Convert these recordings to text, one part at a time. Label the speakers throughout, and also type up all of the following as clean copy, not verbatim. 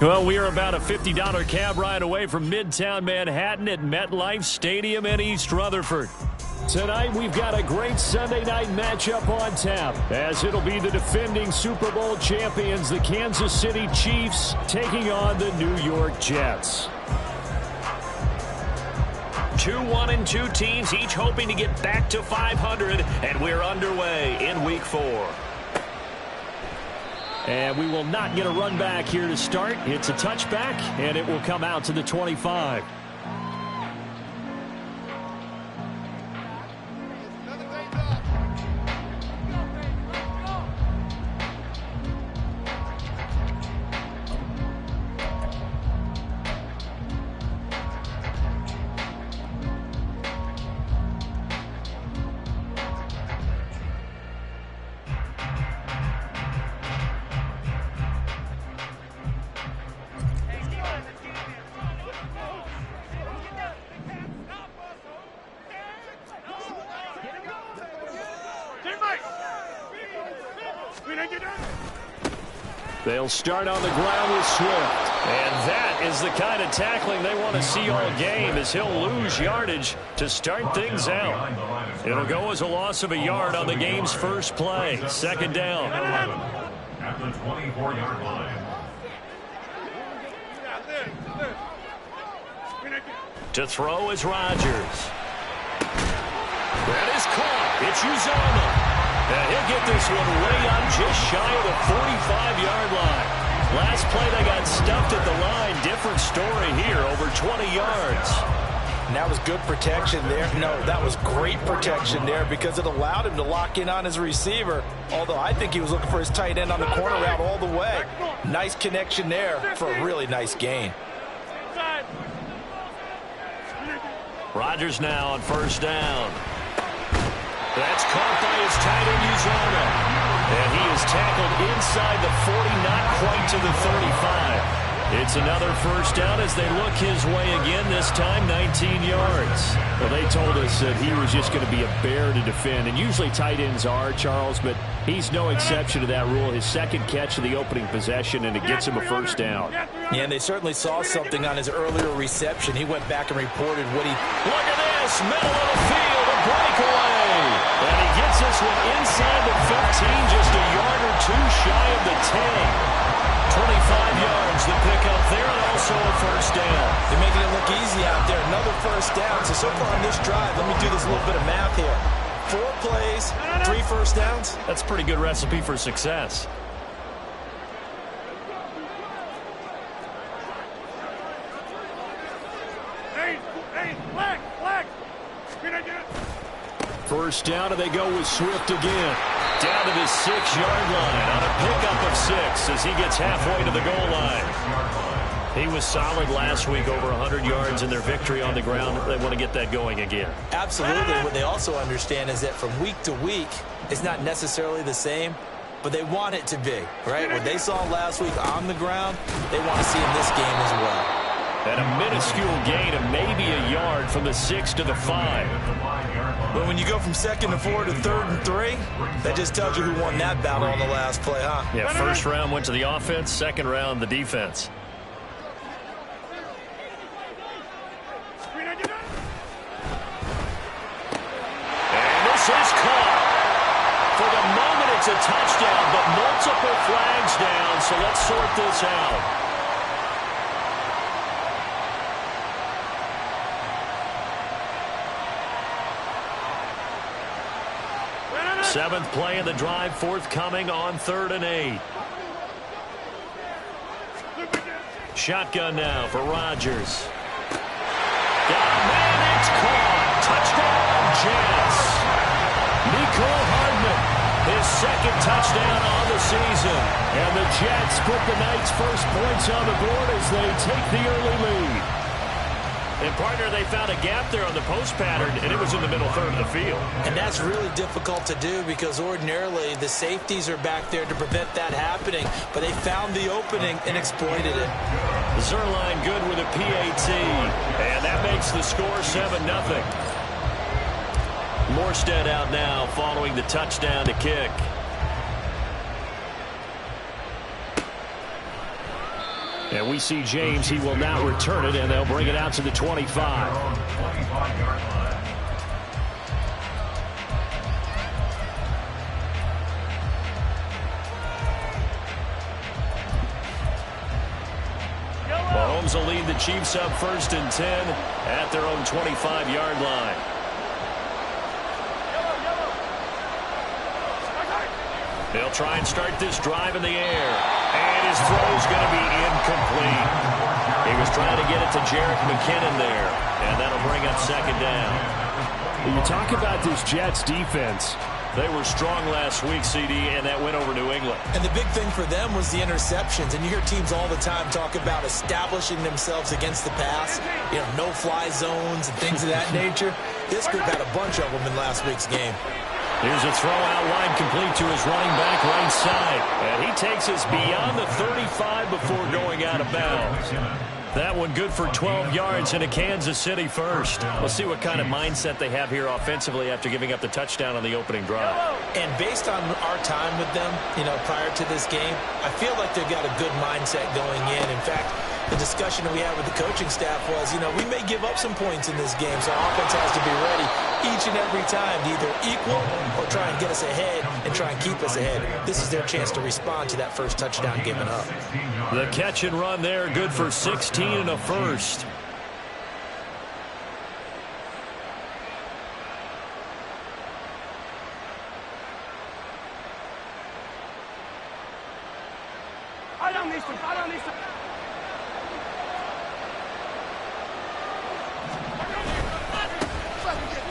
Speaker 1: Well, we are about a $50 cab ride away from Midtown Manhattan at MetLife Stadium in East Rutherford. Tonight, we've got a great Sunday night matchup on tap, as it'll be the defending Super Bowl champions, the Kansas City Chiefs, taking on the New York Jets. 2-1-2 teams, each hoping to get back to 500, and we're underway in Week 4. And we will not get a run back here to start. It's a touchback, and it will come out to the 25. They'll start on the ground with Swift. And that is the kind of tackling they want to see all game, as he'll lose yardage to start things out. It'll go as a loss of a yard on the game's first play. Second down.
Speaker 2: At the 24-yard line.
Speaker 1: To throw is Rodgers. That is caught. It's Uzomah. And he'll get this one way up just shy of the 45-yard line. Last play they got stuffed at the line. Different story here, over 20 yards.
Speaker 3: And that was good protection there. No, that was great protection there because it allowed him to lock in on his receiver. Although I think he was looking for his tight end on the corner route all the way. Nice connection there for a really nice gain.
Speaker 1: Rodgers now on first down. That's caught by his tight end, Uzomah. And he is tackled inside the 40, not quite to the 35. It's another first down as they look his way again, this time 19 yards. Well, they told us that he was just going to be a bear to defend, and usually tight ends are, Charles, but he's no exception to that rule. His second catch of the opening possession, and it gets him a first down.
Speaker 3: Yeah, and they certainly saw something on his earlier reception. He went back and reported what he...
Speaker 1: Look at this, middle of the field, a breakaway. And he gets this one inside the 15, just a yard or two shy of the 10. 25 yards the pickup there, and also a first down.
Speaker 3: They're making it look easy out there. Another first down. So far on this drive, let me do this little bit of math here. 4 plays, 3 first downs.
Speaker 1: That's a pretty good recipe for success. First down, and they go with Swift again. Down to the 6-yard line on a pickup of 6 as he gets halfway to the goal line. He was solid last week, over 100 yards in their victory on the ground. They want to get that going again.
Speaker 3: Absolutely. What they also understand is that from week to week, it's not necessarily the same, but they want it to be, right? What they saw last week on the ground, they want to see in this game as well.
Speaker 1: And a minuscule gain of maybe a yard from the 6 to the 5.
Speaker 3: But when you go from 2nd to 4 to 3rd and 3, that just tells you who won that battle on the last play, huh?
Speaker 1: Yeah, first round went to the offense, second round the defense. And this is caught. For the moment, it's a touchdown, but multiple flags down, so let's sort this out. Seventh play of the drive forthcoming on 3rd and 8. Shotgun now for Rodgers. Got a man, it's caught. Touchdown, Jets. Mecole Hardman, his second touchdown on the season. And the Jets put the night's first points on the board as they take the early lead. And, partner, they found a gap there on the post pattern, and it was in the middle third of the field.
Speaker 3: And that's really difficult to do because ordinarily the safeties are back there to prevent that happening. But they found the opening and exploited it.
Speaker 1: Zerline good with a PAT. And that makes the score 7-0. Morstead out now following the touchdown to kick. And we see James. He will now return it, and they'll bring it out to the 25. Mahomes will lead the Chiefs up 1st and 10 at their own 25-yard line. They'll try and start this drive in the air. And his throw's going to be incomplete. He was trying to get it to Jerick McKinnon there. And that'll bring up 2nd down.
Speaker 4: When you talk about this Jets defense,
Speaker 1: they were strong last week, CD, and that went over New England.
Speaker 3: And the big thing for them was the interceptions. And you hear teams all the time talk about establishing themselves against the pass. You know, no-fly zones and things of that nature. This group had a bunch of them in last week's game.
Speaker 1: Here's a throw out wide, complete to his running back right side. And he takes us beyond the 35 before going out of bounds. That one good for 12 yards and a Kansas City first. We'll see what kind of mindset they have here offensively after giving up the touchdown on the opening drive.
Speaker 3: And based on our time with them, you know, prior to this game, I feel like they've got a good mindset going in. In fact, the discussion that we had with the coaching staff was, you know, we may give up some points in this game, so our offense has to be ready each and every time to either equal or try and get us ahead and try and keep us ahead. This is their chance to respond to that first touchdown given up.
Speaker 1: The catch and run there, good for 16 and a first.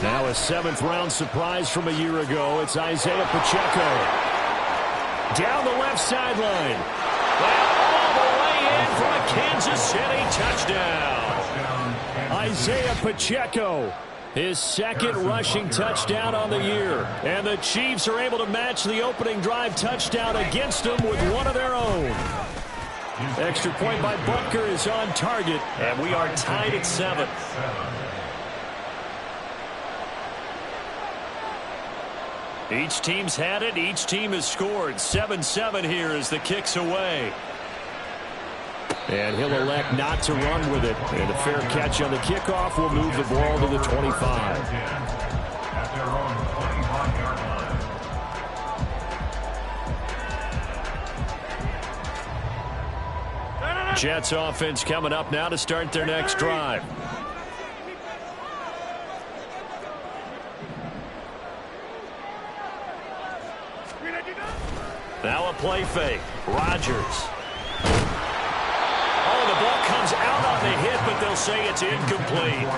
Speaker 1: Now a 7th-round surprise from a year ago. It's Isaiah Pacheco. Down the left sideline. Well, all the way in for a Kansas City touchdown. Isaiah Pacheco, his 2nd rushing touchdown on the year. And the Chiefs are able to match the opening drive touchdown against them with one of their own. Extra point by Butker is on target, and we are tied at 7. Each team's had it. Each team has scored. 7-7 here as the kick's away. And he'll elect not to run with it. And a fair catch on the kickoff will move the ball to the 25. Jets offense coming up now to start their next drive. Now a play fake. Rodgers. Oh, the ball comes out on the hit, but they'll say it's incomplete.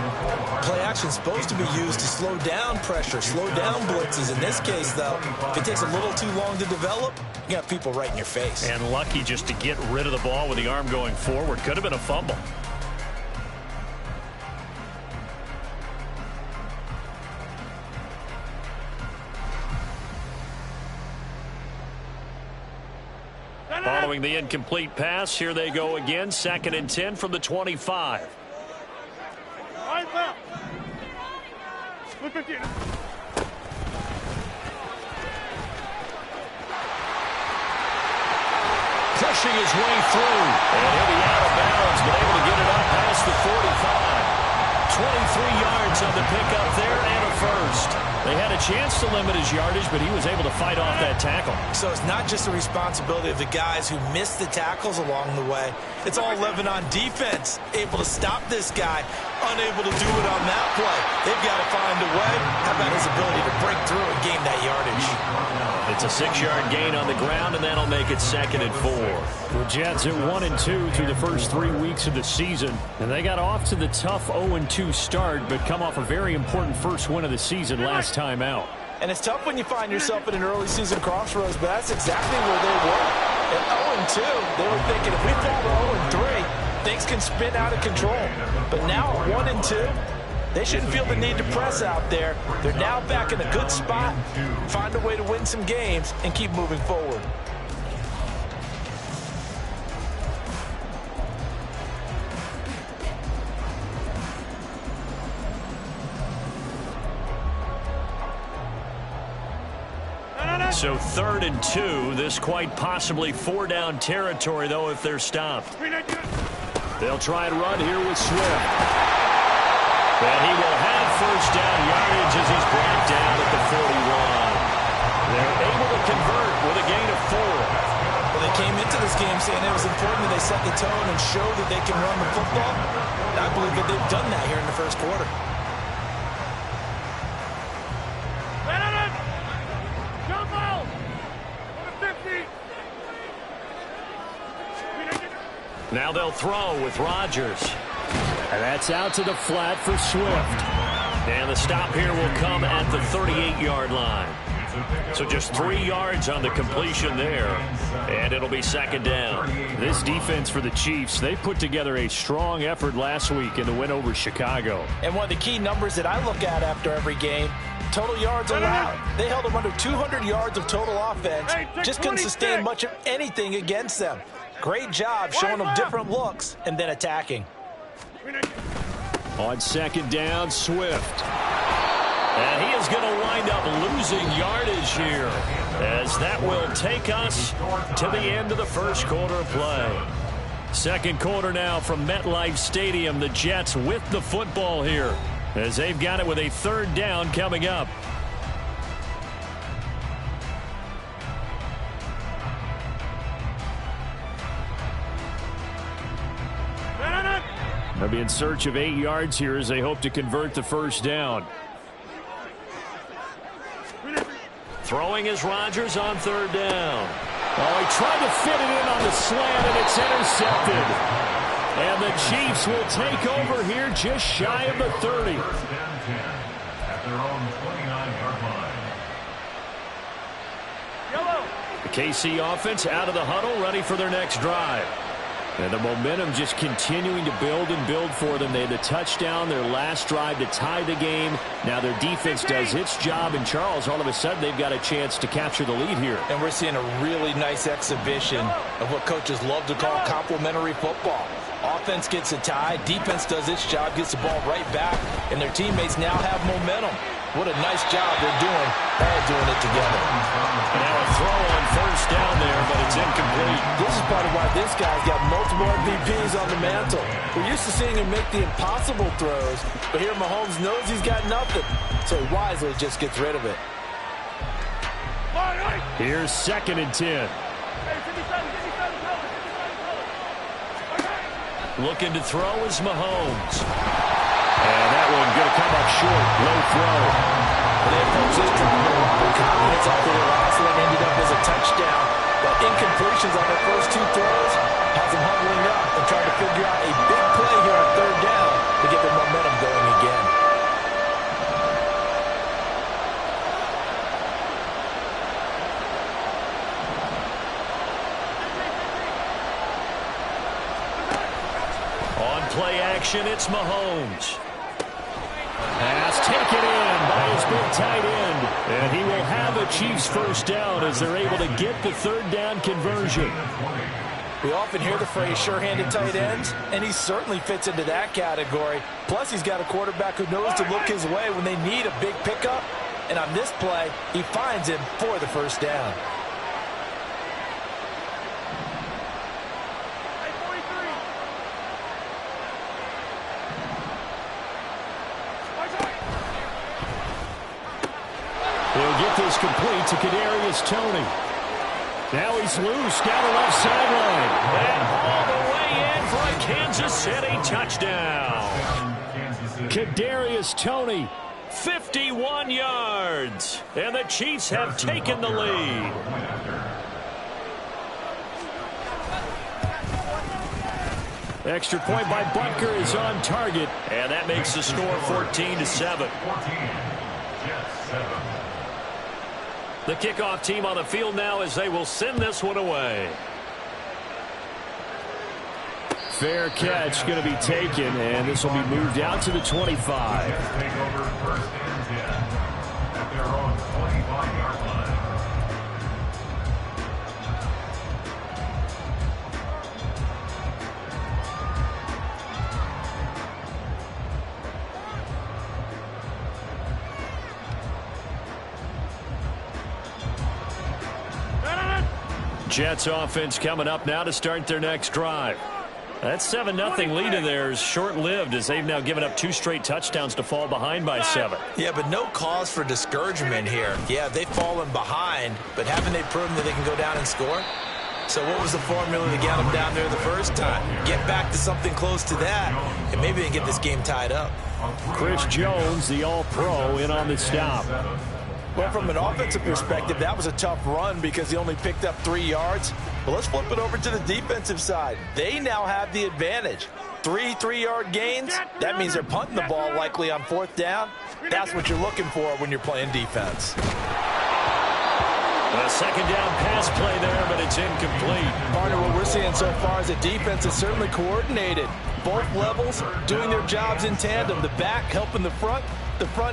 Speaker 3: Play action's supposed to be used to slow down pressure, slow down blitzes. In this case, though, if it takes a little too long to develop, you got people right in your face.
Speaker 1: And lucky just to get rid of the ball with the arm going forward. Could have been a fumble. Following the incomplete pass, here they go again. 2nd and 10 from the 25. Pushing his way through. And he'll be out of bounds, but able to get it up past the 45. 23 yards on the pickup there and a first. They had a chance to limit his yardage, but he was able to fight off that tackle.
Speaker 3: So it's not just the responsibility of the guys who missed the tackles along the way. It's all 11 on defense, able to stop this guy, unable to do it on that play. They've got to find a way. How about his ability to break through and gain that yardage?
Speaker 1: It's a 6-yard gain on the ground, and that'll make it 2nd and 4.
Speaker 4: The Jets at 1-2 through the first 3 weeks of the season, and they got off to the tough 0-2 start, but come off a very important first win of the season last time out.
Speaker 3: And it's tough when you find yourself in an early season crossroads, but that's exactly where they were. At 0-2, they were thinking if we fall to 0-3, things can spin out of control. But now at 1-2, they shouldn't feel the need to press out there. They're now back in a good spot, find a way to win some games, and keep moving forward.
Speaker 4: So 3rd and 2. This quite possibly 4-down territory, though, if they're stopped. They'll try and run here with Swift. And he will have first down yardage as he's brought down at the 41. They're able to convert with a gain of 4.
Speaker 3: Well, they came into this game saying it was important that they set the tone and show that they can run the football. And I believe that they've done that here in the first quarter.
Speaker 4: Now they'll throw with Rodgers. And that's out to the flat for Swift. And the stop here will come at the 38-yard line. So just 3 yards on the completion there. And it'll be 2nd down. This defense for the Chiefs, they put together a strong effort last week in the win over Chicago.
Speaker 3: And one of the key numbers that I look at after every game, total yards allowed. They held them under 200 yards of total offense. Just couldn't sustain much of anything against them. Great job showing them different looks and then attacking.
Speaker 4: On 2nd down, Swift. And he is going to wind up losing yardage here, as that will take us to the end of the first quarter of play. Second quarter now from MetLife Stadium. The Jets with the football here, as they've got it with a 3rd down coming up. They'll be in search of 8 yards here as they hope to convert the first down. Throwing is Rodgers on 3rd down. Oh, he tried to fit it in on the slant, and it's intercepted. And the Chiefs will take over here just shy of the 30.
Speaker 2: At their own 29-yard line.
Speaker 4: The KC offense out of the huddle, ready for their next drive. And the momentum just continuing to build and build for them. They had the touchdown, their last drive to tie the game. Now their defense does its job, and Charles, all of a sudden, they've got a chance to capture the lead here.
Speaker 3: And we're seeing a really nice exhibition of what coaches love to call complementary football. Offense gets a tie, defense does its job, gets the ball right back, and their teammates now have momentum. What a nice job they're doing, all doing it together.
Speaker 4: Now a throw on first down there, but it's incomplete.
Speaker 3: This is part of why this guy's got multiple MVPs on the mantle. We're used to seeing him make the impossible throws, but here Mahomes knows he's got nothing, so he wisely just gets rid of it.
Speaker 4: Here's 2nd and 10. Looking to throw is Mahomes. And that one going to come up short. Low throw.
Speaker 3: They approached this with a lot of confidence after the last one ended up as a touchdown. But incompletions on their first 2 throws has them huddling up and trying to figure out a big play here on 3rd down to get their momentum going again.
Speaker 4: On play action, it's Mahomes. Pass taken in by his big tight end. And he will have a Chiefs first down as they're able to get the 3rd down conversion.
Speaker 3: We often hear the phrase sure-handed tight ends, and he certainly fits into that category. Plus, he's got a quarterback who knows to look his way when they need a big pickup. And on this play, he finds him for the first down.
Speaker 4: He'll get this complete to Kadarius Toney. Now he's loose down the left sideline. And all the way in for a Kansas City touchdown. Kadarius Toney, 51 yards. And the Chiefs have taken the lead. Extra point by Butker is on target. And that makes the score 14-7. The kickoff team on the field now as they will send this one away. Fair catch going to be taken, and this will be moved out to the 25.
Speaker 2: Take over 1st and 10 at their own 25-yard line.
Speaker 4: Jets offense coming up now to start their next drive. That 7-0 lead of theirs short-lived as they've now given up 2 straight touchdowns to fall behind by 7.
Speaker 3: Yeah, but no cause for discouragement here. Yeah, they've fallen behind, but haven't they proven that they can go down and score? So what was the formula to get them down there the first time? Get back to something close to that, and maybe they can get this game tied up.
Speaker 4: Chris Jones, the All-Pro, in on the stop.
Speaker 3: Well, from an offensive perspective, that was a tough run because he only picked up 3 yards. Well, let's flip it over to the defensive side. They now have the advantage. 3 3-yard gains. That means they're punting the ball likely on 4th down. That's what you're looking for when you're playing defense.
Speaker 4: A second down pass play there, but it's incomplete.
Speaker 3: Partner, what we're seeing so far is the defense is certainly coordinated. Both levels doing their jobs in tandem. The back helping the front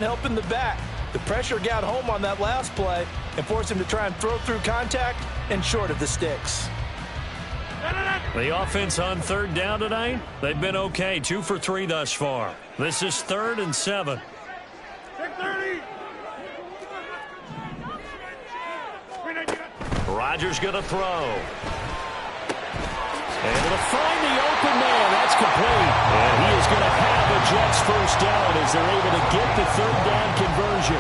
Speaker 3: helping the back. The pressure got home on that last play and forced him to try and throw through contact and short of the sticks.
Speaker 4: The offense on 3rd down tonight, they've been okay. 2 for 3 thus far. This is 3rd and 7. Rodgers going to throw. Able to find the open man. That's complete. And he is going to have a Jets first down as they're able to get the 3rd down conversion.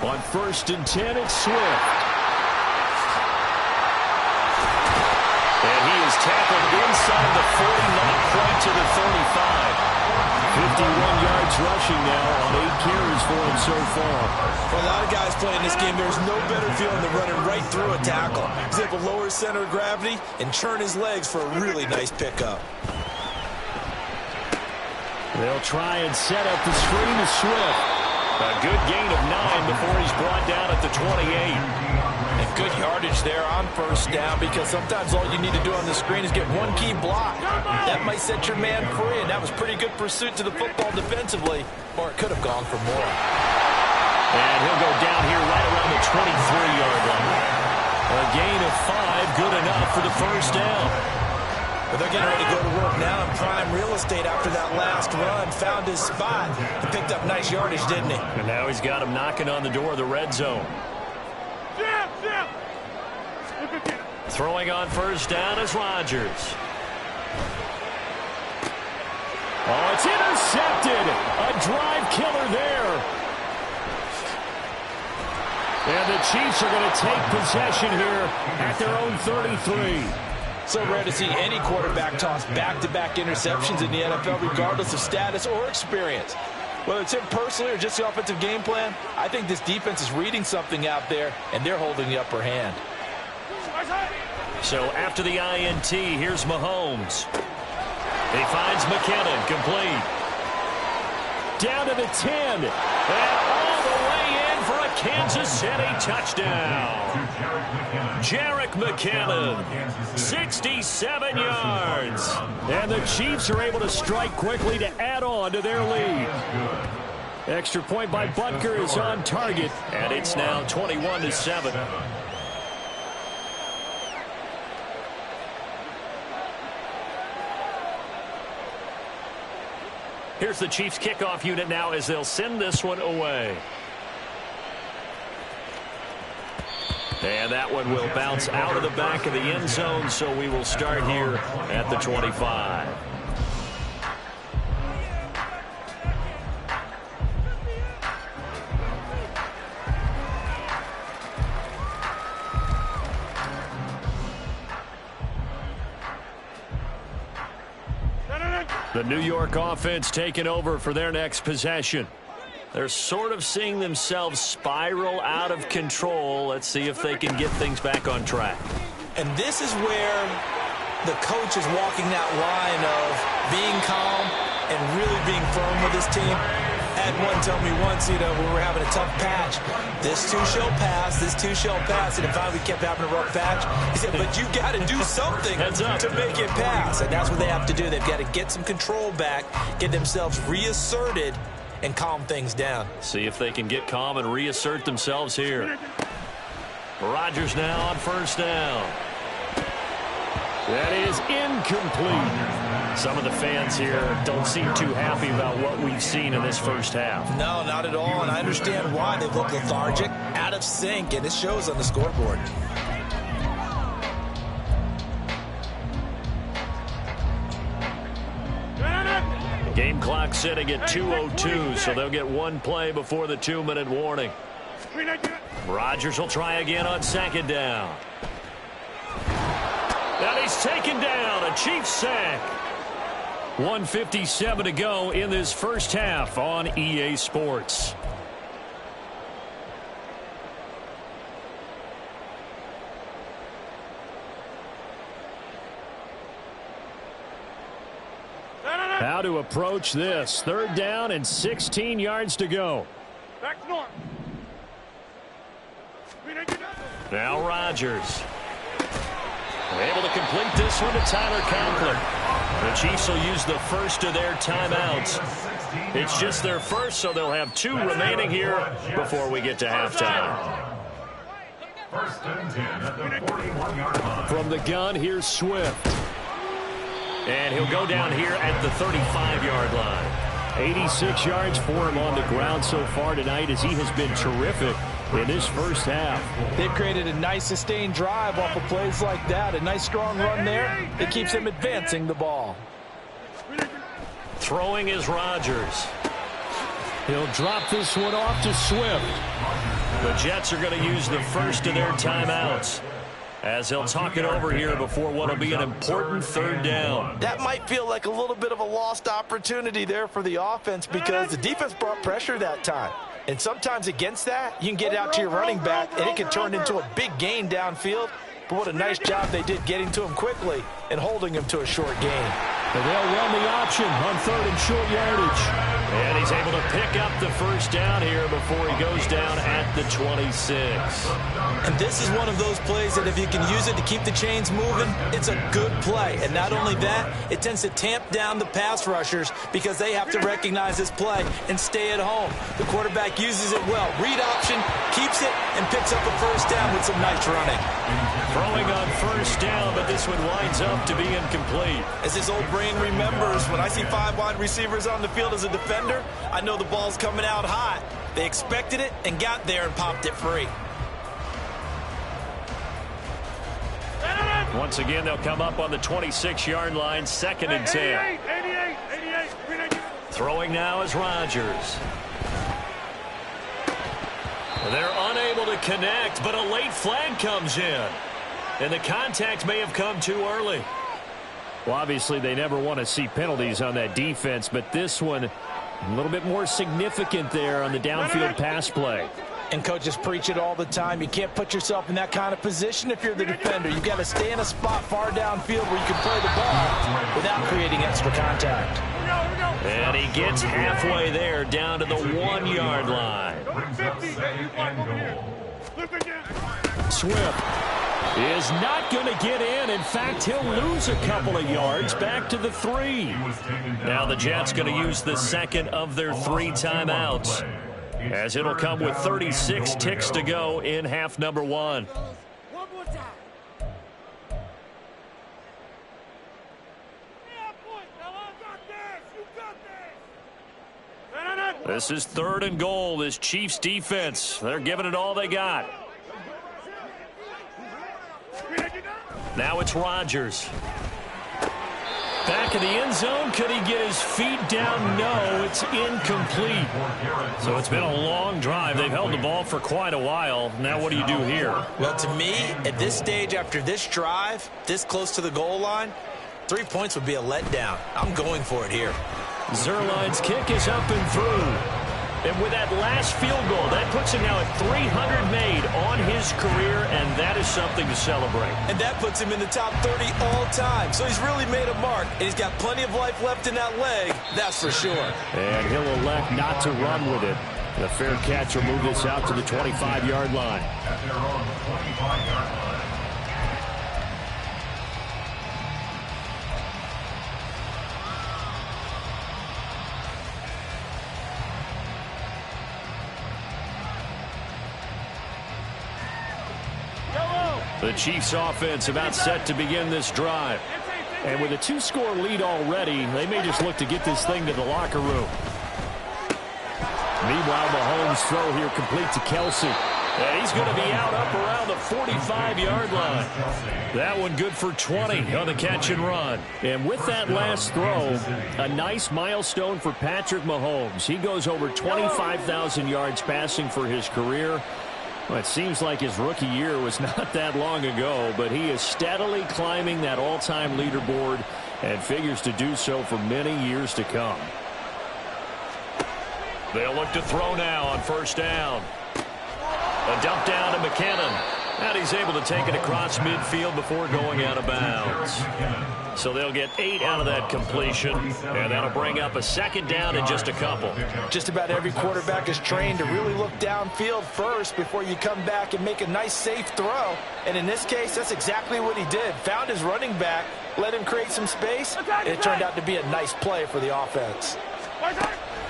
Speaker 4: On 1st and 10, it's Swift. And he is tackled inside the 40, not quite to the 35. 51 yards rushing now on 8 carries for him so far.
Speaker 3: For a lot of guys playing this game, there's no better feeling than running right through a tackle. He's able to lower his center of gravity and churn his legs for a really nice pickup.
Speaker 4: They'll try and set up the screen to Swift. A good gain of 9 before he's brought down at the 28.
Speaker 3: And good yardage there on 1st down because sometimes all you need to do on the screen is get one key block. That might set your man free, and that was pretty good pursuit to the football defensively, or it could have gone for more.
Speaker 4: And he'll go down here right around the 23-yard line. A gain of 5, good enough for the first down.
Speaker 3: But they're getting ready to go to work now in prime real estate after that last run. Found his spot. He picked up nice yardage, didn't he?
Speaker 4: And now he's got him knocking on the door of the red zone. Throwing on 1st down is Rodgers. Oh, it's intercepted. A drive killer there. And the Chiefs are going to take possession here at their own 33.
Speaker 3: So rare to see any quarterback toss back-to-back interceptions in the NFL, regardless of status or experience. Whether it's him personally or just the offensive game plan, I think this defense is reading something out there, and they're holding the upper hand.
Speaker 4: So after the INT, here's Mahomes. He finds McKinnon, complete. Down to the 10. And all the way in for a Kansas City touchdown. Jerick McKinnon, 67 yards. And the Chiefs are able to strike quickly to add on to their lead. Extra point by Butker is on target, and it's now 21-7. Here's the Chiefs kickoff unit now as they'll send this one away. And that one will bounce out of the back of the end zone, so we will start here at the 25. The New York offense taking over for their next possession. They're sort of seeing themselves spiral out of control. Let's see if they can get things back on track.
Speaker 3: And this is where the coach is walking that line of being calm and really being firm with his team. Had one tell me once, when we were having a tough patch, this too shall pass, this too shall pass, and finally we kept having a rough patch. He said, but you got to do something to make it pass, and that's what they have to do. They've got to get some control back, get themselves reasserted, and calm things down.
Speaker 4: See if they can get calm and reassert themselves here. Rodgers now on 1st down. That is incomplete. Some of the fans here don't seem too happy about what we've seen in this first half.
Speaker 3: No, not at all, and I understand why. They look lethargic, out of sync, and it shows on the scoreboard.
Speaker 4: Game clock sitting at 2:02, so they'll get one play before the 2-minute warning. Rodgers will try again on second down. And he's taken down, a Chiefs sack. 1:57 to go in this first half on EA Sports. How to approach this. 3rd down and 16 yards to go. Now Rodgers. Able to complete this one to Tyler Conklin. The Chiefs will use the first of their timeouts. It's just their first, so they'll have 2 remaining here before we get to halftime.
Speaker 2: First and 10 at the 41-yard line.
Speaker 4: From the gun, here's Swift. And he'll go down here at the 35-yard line. 86 yards for him on the ground so far tonight as he has been terrific in this first half.
Speaker 3: They've created a nice sustained drive off of plays like that. A nice strong run there. It keeps them advancing the ball.
Speaker 4: Throwing is Rodgers. He'll drop this one off to Swift. The Jets are going to use the first of their timeouts as he'll talk it over here before what will be an important 3rd down.
Speaker 3: That might feel like a little bit of a lost opportunity there for the offense because the defense brought pressure that time. And sometimes against that, you can get out to your running back, and it can turn into a big gain downfield. But what a nice job they did getting to him quickly and holding him to a short gain.
Speaker 4: And they'll run the option on 3rd and short yardage. And he's able to pick up the first down here before he goes down at the 26.
Speaker 3: And this is one of those plays that if you can use it to keep the chains moving, it's a good play. And not only that, it tends to tamp down the pass rushers because they have to recognize this play and stay at home. The quarterback uses it well. Read option, keeps it, and picks up a first down with some nice running.
Speaker 4: Throwing on first down, but this one winds up to be incomplete.
Speaker 3: As his old brain remembers, when I see 5 wide receivers on the field as a defender, I know the ball's coming out hot. They expected it and got there and popped it free.
Speaker 4: Once again, they'll come up on the 26-yard line, 2nd and 10. Throwing now is Rodgers. They're unable to connect, but a late flag comes in. And the contact may have come too early. Well, obviously, they never want to see penalties on that defense, but this one a little bit more significant there on the downfield pass play.
Speaker 3: And coaches preach it all the time. You can't put yourself in that kind of position if you're the defender. You've got to stay in a spot far downfield where you can play the ball without creating extra contact.
Speaker 4: And he gets halfway there down to the 1-yard line. Swift is not going to get in. In fact, he'll lose a couple of yards back to the 3. Now the Jets going to use the second of their 3 timeouts, as it'll come with 36 ticks to go in half number 1. This is 3rd and goal. This Chiefs defense, they're giving it all they got. Now it's Rodgers. Back in the end zone. Could he get his feet down? No, it's incomplete. So it's been a long drive. They've held the ball for quite a while. Now what do you do here?
Speaker 3: Well, to me, at this stage, after this drive, this close to the goal line, 3 points would be a letdown. I'm going for it here.
Speaker 4: Zuerlein's kick is up and through. And with that last field goal, that puts him now at 300 made on his career, and that is something to celebrate.
Speaker 3: And that puts him in the top 30 all time. So he's really made a mark, and he's got plenty of life left in that leg, that's for sure.
Speaker 4: And he'll elect not to run with it. The fair catch will move this out to the 25-yard line.
Speaker 2: At their own 25-yard line.
Speaker 4: The Chiefs offense about set to begin this drive. And with a 2-score lead already, they may just look to get this thing to the locker room. Meanwhile, Mahomes' throw here complete to Kelsey. And he's going to be out up around the 45-yard line. That one good for 20 on the catch and run. And with that last throw, a nice milestone for Patrick Mahomes. He goes over 25,000 yards passing for his career. Well, it seems like his rookie year was not that long ago, but he is steadily climbing that all-time leaderboard and figures to do so for many years to come. They'll look to throw now on first down. A dump down to McKinnon. And he's able to take it across midfield before going out of bounds. So they'll get 8 out of that completion, and that'll bring up a second down in just a couple.
Speaker 3: Just about every quarterback is trained to really look downfield first before you come back and make a nice, safe throw. And in this case, that's exactly what he did. Found his running back, let him create some space, and it turned out to be a nice play for the offense.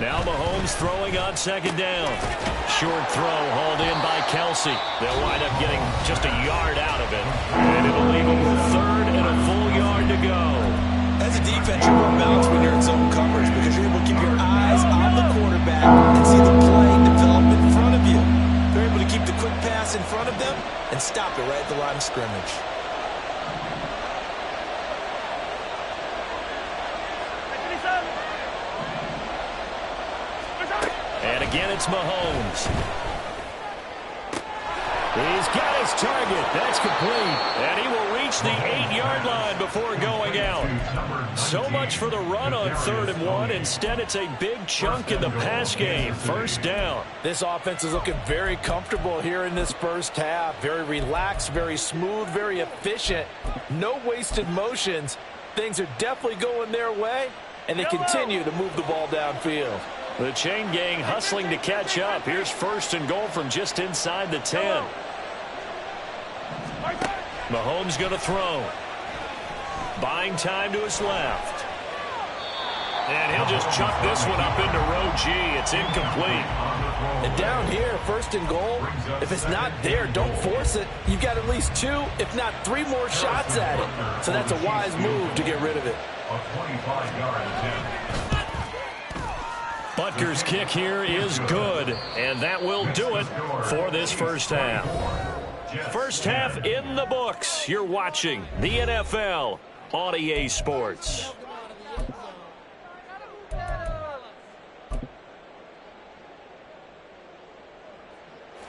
Speaker 4: Now Mahomes throwing on second down. Short throw hauled in by Kelsey. They'll wind up getting just a yard out of it. And it'll leave them with third and a full yard to go.
Speaker 3: As a defense, you're more balanced when you're in zone coverage because you're able to keep your eyes on the quarterback and see the play develop in front of you. They're able to keep the quick pass in front of them and stop it right at the line of scrimmage.
Speaker 4: And again, it's Mahomes. He's got his target. That's complete. And he will reach the 8-yard line before going out. So much for the run on 3rd and 1. Instead, it's a big chunk in the pass game. First down.
Speaker 3: This offense is looking very comfortable here in this first half. Very relaxed, very smooth, very efficient. No wasted motions. Things are definitely going their way, and they continue to move the ball downfield.
Speaker 4: The chain gang hustling to catch up. Here's 1st and goal from just inside the 10. Mahomes going to throw. Buying time to his left. And he'll just chuck this one up into row G. It's incomplete.
Speaker 3: And down here, 1st and goal, if it's not there, don't force it. You've got at least 2, if not 3 more shots at it. So that's a wise move to get rid of it.
Speaker 2: A 25-yard attempt.
Speaker 4: Butker's kick here is good, and that will do it for this first half. First half in the books. You're watching the NFL on EA Sports.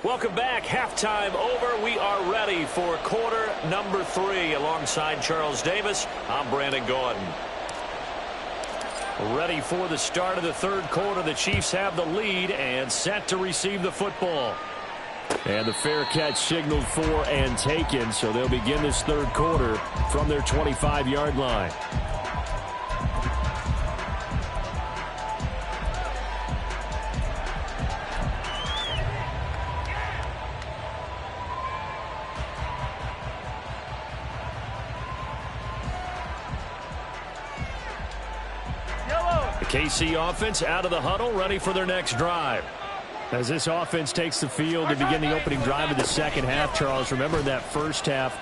Speaker 4: Welcome back. Halftime over. We are ready for quarter number 3. Alongside Charles Davis, I'm Brandon Gordon. Ready for the start of the 3rd quarter. The Chiefs have the lead and set to receive the football. And the fair catch signaled for and taken, so they'll begin this 3rd quarter from their 25-yard line. KC offense out of the huddle, ready for their next drive. As this offense takes the field to begin the opening drive of the second half, Charles, remember that first half,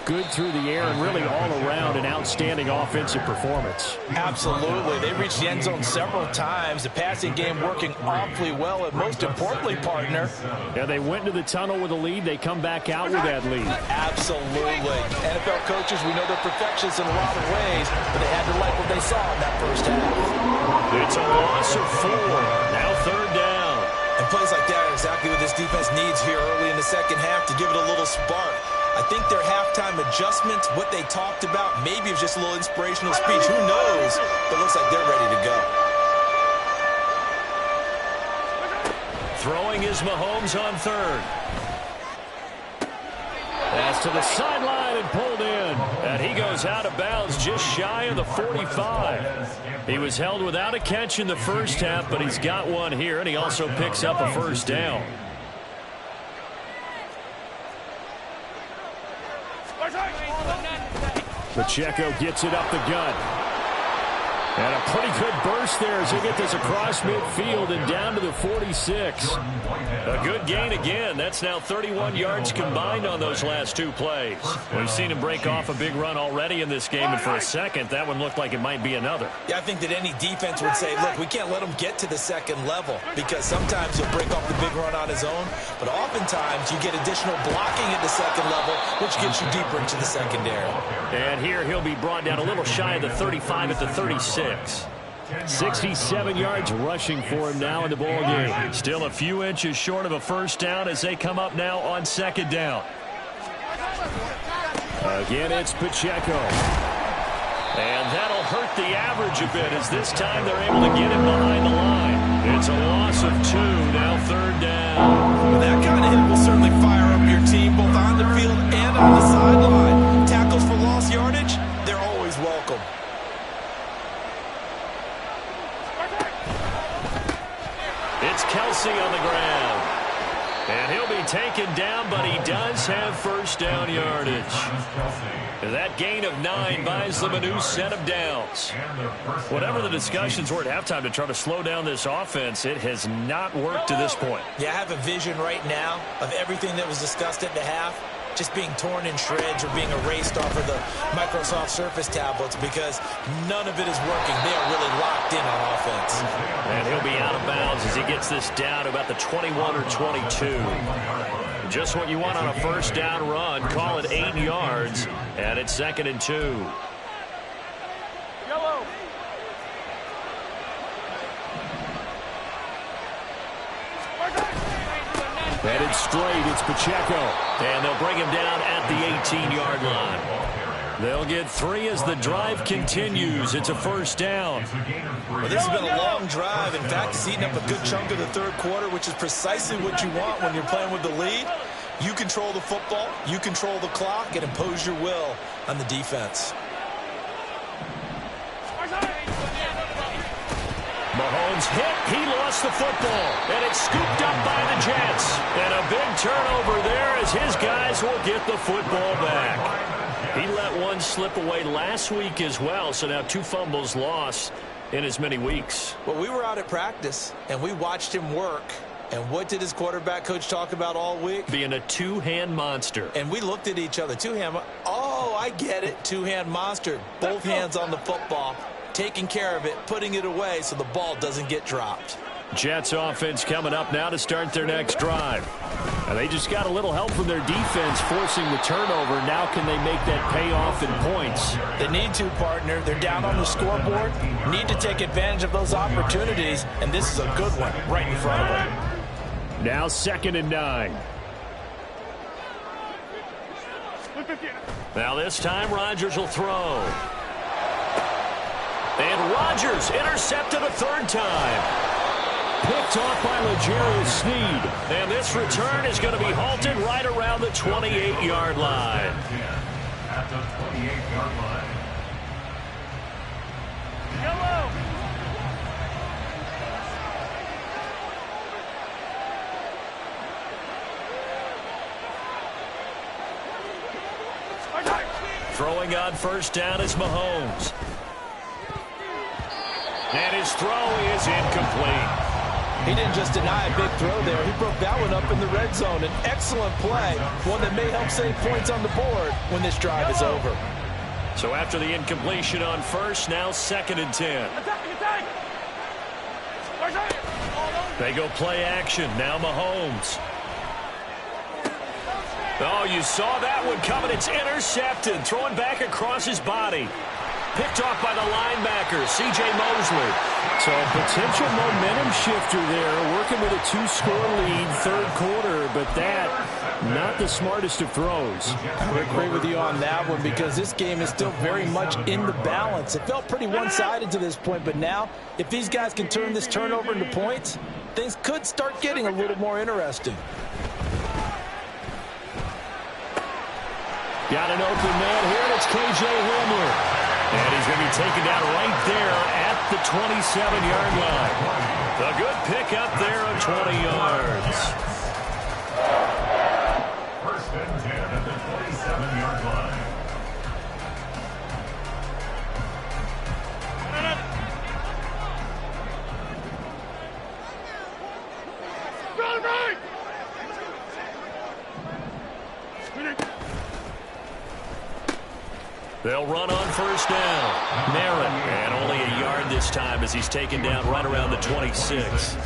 Speaker 4: good through the air and really all around an outstanding offensive performance.
Speaker 3: Absolutely. They reached the end zone several times. The passing game working awfully well, and most importantly, partner.
Speaker 4: Yeah, they went to the tunnel with a lead. They come back out with that lead.
Speaker 3: Absolutely. NFL coaches, we know they're perfectionists in a lot of ways, but they had to like what they saw in that first half.
Speaker 4: It's a loss of 4. Now 3rd down.
Speaker 3: And plays like that are exactly what this defense needs here early in the second half to give it a little spark. I think their halftime adjustment, what they talked about, maybe it was just a little inspirational speech. Who knows? But it looks like they're ready to go.
Speaker 4: Throwing is Mahomes on 3rd. Pass to the sideline and pulled in. And he goes out of bounds just shy of the 45. He was held without a catch in the first half, but he's got one here, and he also picks up a first down. Pacheco gets it up the gut. And a pretty good burst there as he gets this across midfield and down to the 46. A good gain again. That's now 31 yards combined on those last two plays. We've seen him break off a big run already in this game, and for a second, that one looked like it might be another.
Speaker 3: Yeah, I think that any defense would say, look, we can't let him get to the second level, because sometimes he'll break off the big run on his own, but oftentimes you get additional blocking at the second level, which gets you deeper into the secondary.
Speaker 4: And here he'll be brought down a little shy of the 35 at the 36. 67 yards rushing for him now in the ball game. Still a few inches short of a first down as they come up now on second down. Again, it's Pacheco. And that'll hurt the average a bit as this time they're able to get him behind the line. It's a loss of 2, now third down.
Speaker 3: Well, that kind of hit will certainly fire up your team both on the field and on the sideline. Tackles for lost yardage, they're always welcome.
Speaker 4: It's Kelsey on the ground. And he'll be taken down, but he does have first down yardage. That gain of 9 buys them a new set of downs. Whatever the discussions were at halftime to try to slow down this offense, it has not worked to this point.
Speaker 3: Yeah, I have a vision right now of everything that was discussed at the half just being torn in shreds or being erased off of the Microsoft Surface tablets because none of it is working. They are really locked in on offense.
Speaker 4: And he'll be out of bounds as he gets this down to about the 21 or 22. Just what you want on a first down run. Call it 8 yards, and it's 2nd and 2.
Speaker 5: Yellow.
Speaker 4: Headed straight, it's Pacheco. And they'll bring him down at the 18-yard line. They'll get 3 as the drive continues. It's a first down.
Speaker 3: Well, this has been a long drive. In fact, it's eaten up a good chunk of the third quarter, which is precisely what you want when you're playing with the lead. You control the football, you control the clock, and impose your will on the defense.
Speaker 4: Mahomes hit. He lost the football. And it's scooped up by the Jets. And a big turnover there as his guys will get the football back. He let one slip away last week as well, so now 2 fumbles lost in as many weeks.
Speaker 3: Well, we were out at practice, and we watched him work. And what did his quarterback coach talk about all week?
Speaker 4: Being a two-hand monster.
Speaker 3: And we looked at each other. Two-hand. Oh, I get it. Two-hand monster. Both hands on the football, taking care of it, putting it away so the ball doesn't get dropped.
Speaker 4: Jets offense coming up now to start their next drive. And they just got a little help from their defense forcing the turnover. Now can they make that pay off in points?
Speaker 3: They need to, partner. They're down on the scoreboard. Need to take advantage of those opportunities. And this is a good one right in front of them.
Speaker 4: Now 2nd and 9. Now this time Rodgers will throw. And Rodgers intercepted a 3rd time. Picked off by L'Jarius Sneed. And this return is going to be halted right around the 28-yard line.
Speaker 2: At the 28-yard line.
Speaker 5: Yellow.
Speaker 4: Throwing on first down is Mahomes. And his throw is incomplete.
Speaker 3: He didn't just deny a big throw there. He broke that one up in the red zone. An excellent play, one that may help save points on the board when this drive is over.
Speaker 4: So after the incompletion on first, now 2nd and 10. They go play action. Now Mahomes. Oh, you saw that one coming. It's intercepted. Throwing back across his body. Picked off by the linebacker, C.J. Mosley. So a potential momentum shifter there, working with a 2-score lead, 3rd quarter, but that, not the smartest of throws.
Speaker 3: I would agree with you on that one because this game is still very much in the balance. It felt pretty one-sided to this point, but now, if these guys can turn this turnover into points, things could start getting a little more interesting.
Speaker 4: Got an open man here, and it's K.J. Hamler. And he's going to be taken down right there at the 27-yard line. A good pickup there of 20 yards.
Speaker 2: 1st and 10 at the 27-yard line.
Speaker 4: They'll run on first down. Merritt, and only a yard this time as he's taken down right around the 26.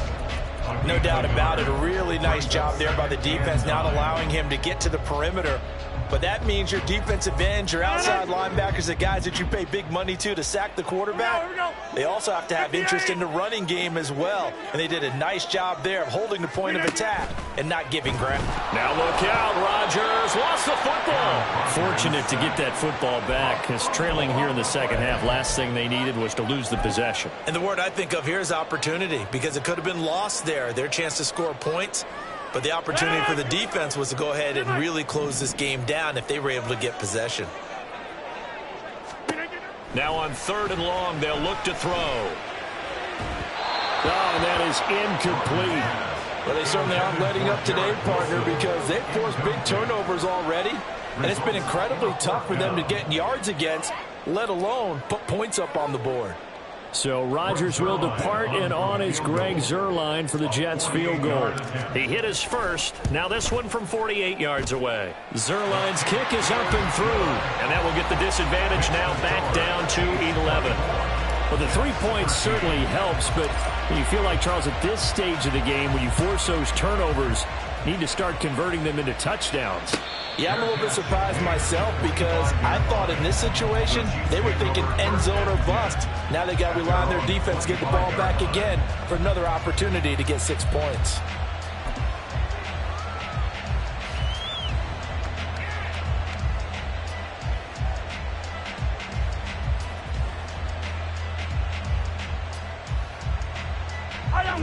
Speaker 3: No doubt about it. A really nice job there by the defense, not allowing him to get to the perimeter. But that means your defensive ends, your outside linebackers, the guys that you pay big money to sack the quarterback, they also have to have interest in the running game as well. And they did a nice job there of holding the point of attack and not giving ground.
Speaker 4: Now look out, Rodgers lost the football. Fortunate to get that football back, because trailing here in the second half, last thing they needed was to lose the possession.
Speaker 3: And the word I think of here is opportunity, because it could have been lost there, their chance to score points. But the opportunity for the defense was to go ahead and really close this game down if they were able to get possession.
Speaker 4: Now on 3rd and long, they'll look to throw. Oh, and that is incomplete.
Speaker 3: Well, they certainly aren't letting up today, partner, because they've forced big turnovers already. And it's been incredibly tough for them to get yards against, let alone put points up on the board.
Speaker 4: So Rodgers will depart, and on is Greg Zuerlein for the Jets field goal. He hit his first. Now this one from 48 yards away. Zuerlein's kick is up and through, and that will get the disadvantage now back down to 11. Well, the 3 points certainly helps, but you feel like, Charles, at this stage of the game, when you force those turnovers, need to start converting them into touchdowns.
Speaker 3: Yeah, I'm a little bit surprised myself, because I thought in this situation they were thinking end zone or bust. Now they got to rely on their defense to get the ball back again for another opportunity to get 6 points.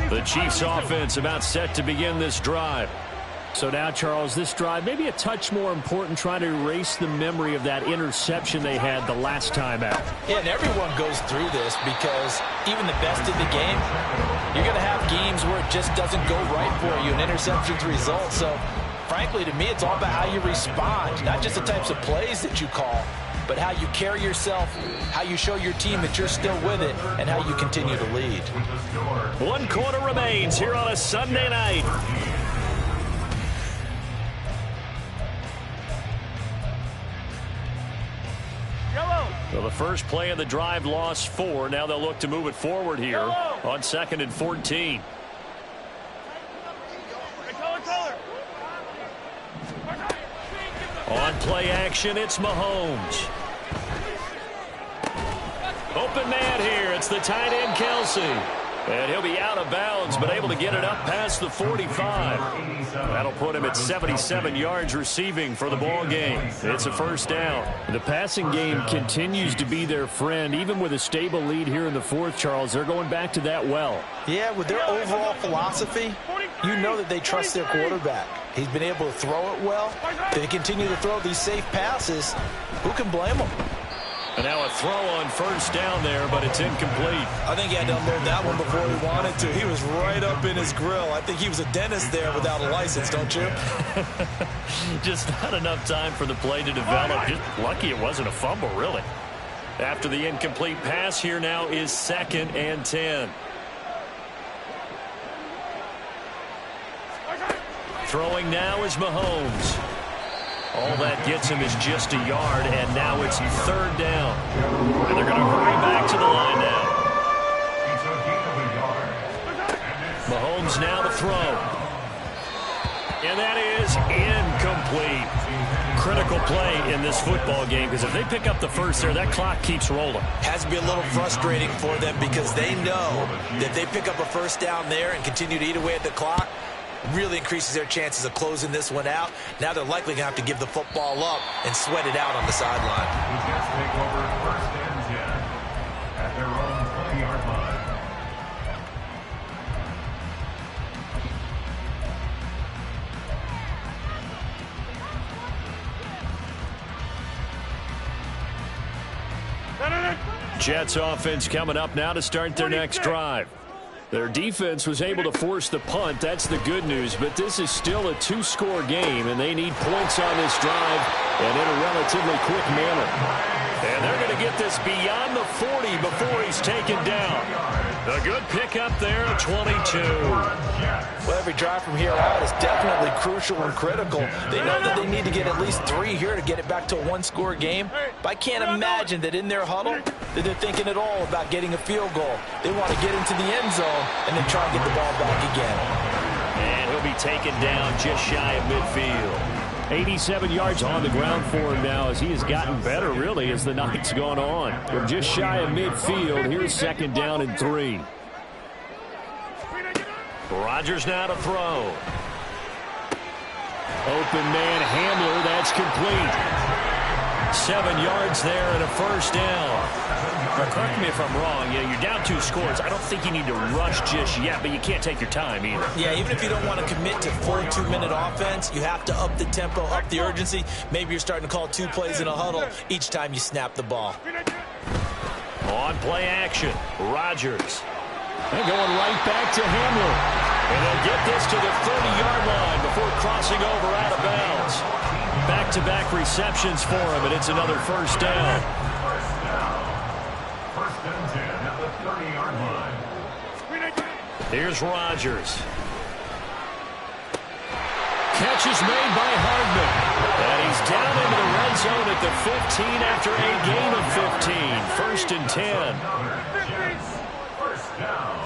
Speaker 4: The Chiefs offense about set to begin this drive. So now, Charles, this drive maybe a touch more important, trying to erase the memory of that interception they had the last time out.
Speaker 3: Yeah, and everyone goes through this, because even the best in the game, you're going to have games where it just doesn't go right for you, and interceptions result. So, frankly, to me, it's all about how you respond, not just the types of plays that you call, but how you carry yourself, how you show your team that you're still with it, and how you continue to lead.
Speaker 4: 1 quarter remains here on a Sunday night. Well, the first play of the drive lost 4. Now they'll look to move it forward here on 2nd and 14. On play action, it's Mahomes. Open man here. It's the tight end, Kelsey. And he'll be out of bounds, but able to get it up past the 45. That'll put him at 77 yards receiving for the ball game. It's a first down. The passing game continues to be their friend. Even with a stable lead here in the 4th, Charles, they're going back to that well.
Speaker 3: Yeah, with their overall philosophy, you know that they trust their quarterback. He's been able to throw it well. They continue to throw these safe passes. Who can blame them?
Speaker 4: And now a throw on first down there, but it's incomplete.
Speaker 3: I think he had to unload that one before he wanted to. He was right up in his grill. I think he was a dentist there without a license, don't you?
Speaker 4: Just not enough time for the play to develop. Just lucky it wasn't a fumble, really. After the incomplete pass, here now is 2nd and 10. Throwing now is Mahomes. All that gets him is just a yard, and now it's 3rd down. And they're going to hurry back to the line now. Mahomes now to throw. And that is incomplete. Critical play in this football game, because if they pick up the first there, that clock keeps rolling.
Speaker 3: Has to be a little frustrating for them, because they know that if they pick up a first down there and continue to eat away at the clock, really increases their chances of closing this one out. Now they're likely going to have to give the football up and sweat it out on the sideline.
Speaker 2: The Jets take over 1st and 10 at their own 20-yard line.
Speaker 4: Jets offense coming up now to start their next drive. Their defense was able to force the punt. That's the good news. But this is still a 2-score game, and they need points on this drive and in a relatively quick manner. And they're going to get this beyond the 40 before he's taken down. A good pickup there at 22.
Speaker 3: Well, every drive from here out is definitely crucial and critical. They know that they need to get at least 3 here to get it back to a one-score game. But I can't imagine that in their huddle that they're thinking at all about getting a field goal. They want to get into the end zone and then try and get the ball back again.
Speaker 4: And he'll be taken down just shy of midfield. 87 yards on the ground for him now as he has gotten better, really, as the night's gone on. From just shy of midfield, here's 2nd down and 3. Rodgers now to throw. Open man, Hamler, that's complete. 7 yards there and a 1st down. But correct me if I'm wrong, you're down 2 scores. I don't think you need to rush just yet, but you can't take your time either.
Speaker 3: Yeah, even if you don't want to commit to full 2-minute offense, you have to up the tempo, up the urgency. Maybe you're starting to call 2 plays in a huddle each time you snap the ball.
Speaker 4: On play action, Rodgers. And going right back to Hamler. And they'll get this to the 30-yard line before crossing over out of bounds. Back-to-back receptions for him, and it's another 1st down.
Speaker 2: First and 10 at the 30-yard line.
Speaker 4: Here's Rodgers. Catch is made by Hardman. And he's down into the red zone at the 15 after a gain of 15. 1st and 10.
Speaker 2: First down.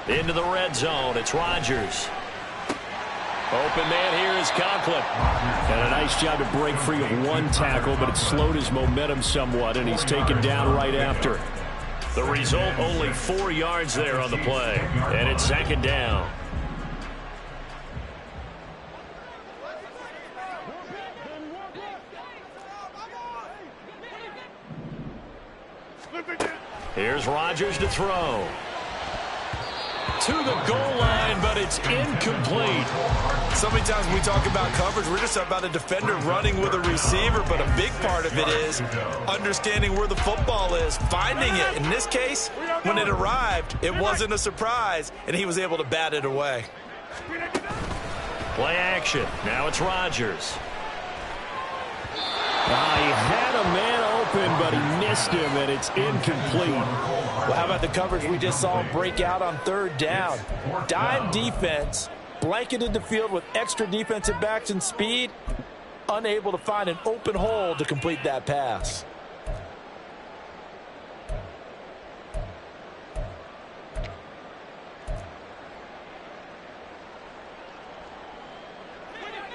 Speaker 4: Into the red zone. It's Rodgers. Open man here is Conklin. And a nice job to break free of 1 tackle, but it slowed his momentum somewhat, and he's taken down right after. The result, only 4 yards there on the play. And it's 2nd down. Here's Rodgers to throw. To the goal line, but it's incomplete.
Speaker 3: So many times when we talk about coverage, we're just about a defender running with a receiver, but a big part of it is understanding where the football is, finding it. In this case, when it arrived, it wasn't a surprise, and he was able to bat it away.
Speaker 4: Play action. Now it's Rodgers. He had a man open, but he missed him, and it's incomplete.
Speaker 3: Well, how about the coverage we just saw him break out on 3rd down? Dime defense, blanketed the field with extra defensive backs and speed, unable to find an open hole to complete that pass.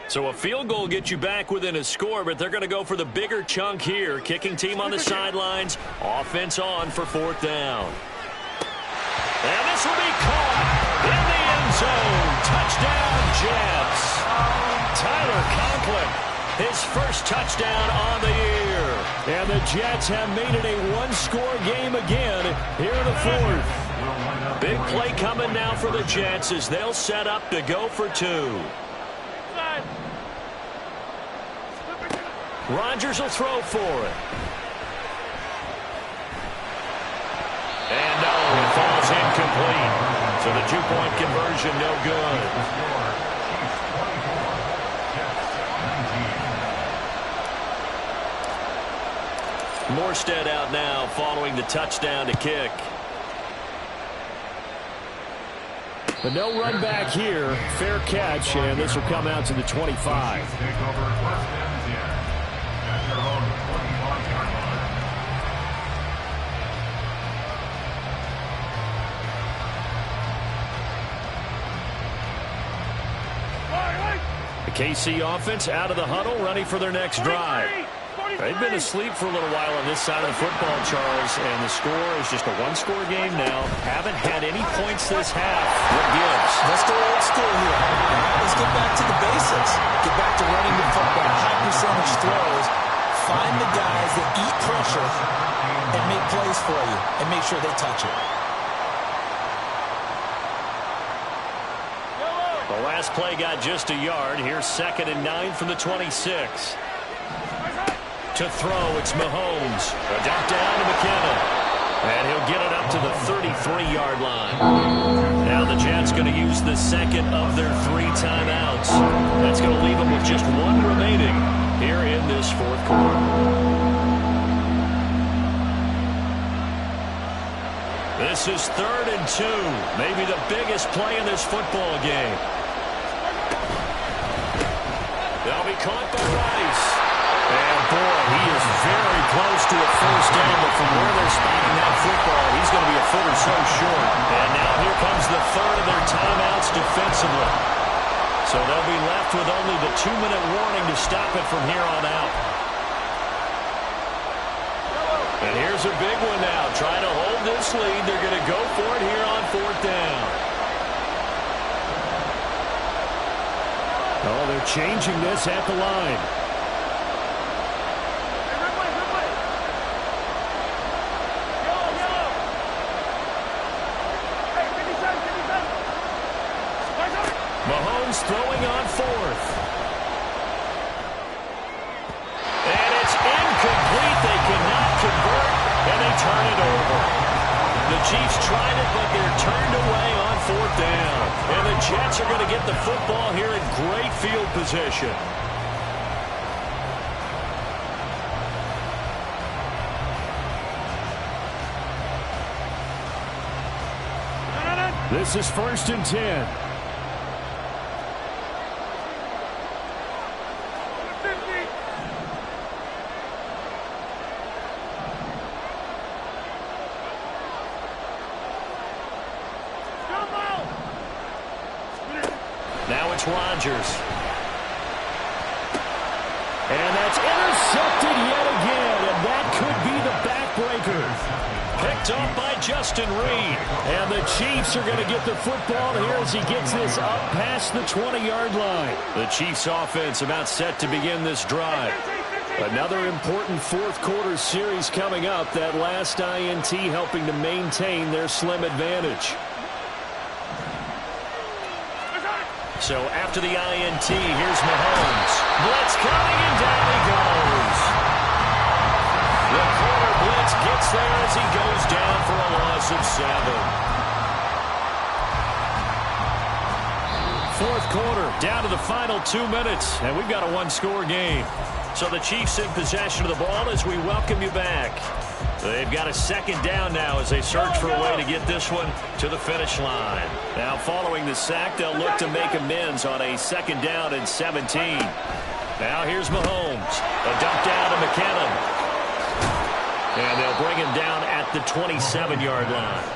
Speaker 4: So a field goal gets you back within a score, but they're going to go for the bigger chunk here. Kicking team on the sidelines. Offense on for 4th down. And this will be caught in the end zone. Touchdown, Jets. Tyler Conklin, his 1st touchdown on the year. And the Jets have made it a 1-score game again here in the 4th. Big play coming now for the Jets as they'll set up to go for 2. Rodgers will throw for it. And no, it falls incomplete. So the 2-point conversion no good. Morstead out now following the touchdown to kick. But no run back here. Fair catch, and this will come out to the 25. KC offense out of the huddle, ready for their next drive. They've been asleep for a little while on this side of the football, Charles, and the score is just a 1-score game now. Haven't had any points this half. What gives?
Speaker 3: Let's go old school here. Let's get back to the basics. Get back to running the football, high percentage throws. Find the guys that eat pressure and make plays for you, and make sure they touch it.
Speaker 4: The last play got just a yard. Here's 2nd and 9 from the 26. To throw, it's Mahomes. A dump down to McKinnon. And he'll get it up to the 33-yard line. Now the Jets going to use the 2nd of their 3 timeouts. That's going to leave them with just 1 remaining here in this 4th quarter. This This is 3rd and 2. Maybe the biggest play in this football game. They'll be caught by Rice. And boy, he is very close to a first down, but from where they're spotting that football, he's going to be a foot or so short. And now here comes the third of their timeouts defensively. So they'll be left with only the 2-minute warning to stop it from here on out. And here's a big one now. Trying to hold this lead. They're going to go for it here on 4th down. Oh, they're changing this at the line. Mahomes throwing on 4th. And it's incomplete. They cannot convert, and they turn it over. The Chiefs tried it, but they're turned away on 4th down. And the Jets are going to get the football here in great field position. This is 1st and 10. Now it's Rodgers. And that's intercepted yet again, and that could be the backbreaker. Picked off by Justin Reed. And the Chiefs are going to get the football here as he gets this up past the 20-yard line. The Chiefs offense about set to begin this drive. Another important fourth-quarter series coming up. That last INT helping to maintain their slim advantage. So after the INT, here's Mahomes. Blitz coming, and down he goes. The corner blitz gets there as he goes down for a loss of 7. Fourth quarter, down to the final 2 minutes, and we've got a one-score game. So the Chiefs in possession of the ball as we welcome you back. They've got a second down now as they search for a way to get this one to the finish line. Now following the sack, they'll look to make amends on a 2nd down and 17. Now here's Mahomes. A dump down to McKinnon. And they'll bring him down at the 27-yard line.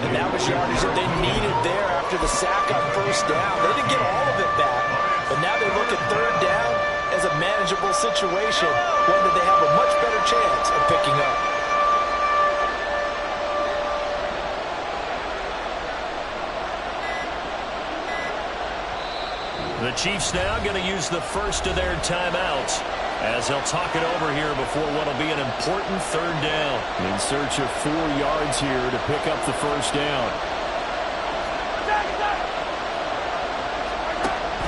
Speaker 3: And that was yardage that they needed there after the sack on 1st down. They didn't get all of it back, but now they look at 3rd down as a manageable situation, one that they have a much better chance of picking up.
Speaker 4: The Chiefs now going to use the first of their timeouts as they'll talk it over here before what will be an important 3rd down. In search of 4 yards here to pick up the first down.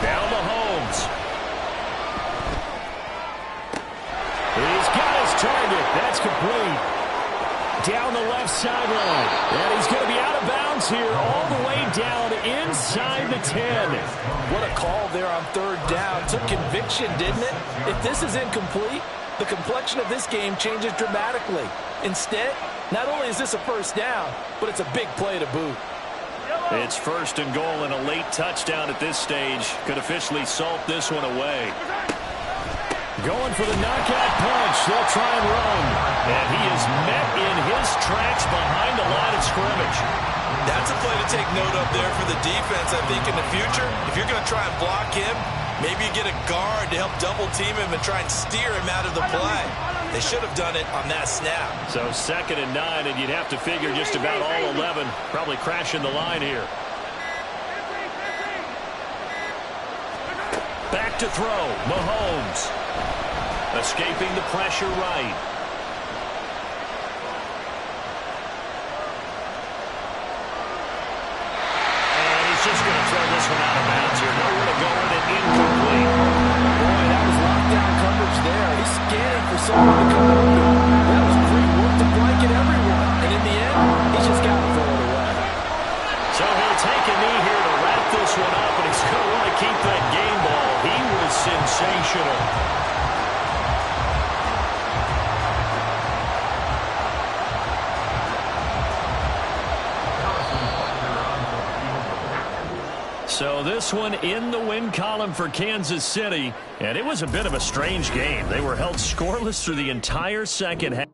Speaker 4: Now Mahomes. He's got his target. That's complete. Down the left sideline. And he's going to be out of bounds here all the way down inside the 10.
Speaker 3: What a call there on 3rd down. Took conviction, didn't it? If this is incomplete, the complexion of this game changes dramatically. Instead, not only is this a first down, but it's a big play to boot.
Speaker 4: It's 1st and goal and a late touchdown at this stage. Could officially salt this one away. Going for the knockout punch. They'll try and run. And he is met in his tracks behind the line of scrimmage.
Speaker 5: That's a play to take note of there for the defense, I think, in the future. If you're going to try and block him, maybe you get a guard to help double-team him and try and steer him out of the play. They should have done it on that snap.
Speaker 4: So 2nd and 9, and you'd have to figure just about all 11 probably crashing the line here. Back to throw. Mahomes. Escaping the pressure right. And he's just going to throw this one out of bounds here. Nowhere to go with it. Incomplete.
Speaker 3: Boy, that was lockdown coverage there. He's scanning for someone to come open. That was great work to blanket everyone. And in the end, he's just got to throw it away.
Speaker 4: So he'll take a knee here to wrap this one up, and he's going to want to keep that game ball. He was sensational. So this one in the win column for Kansas City, and it was a bit of a strange game. They were held scoreless through the entire second half.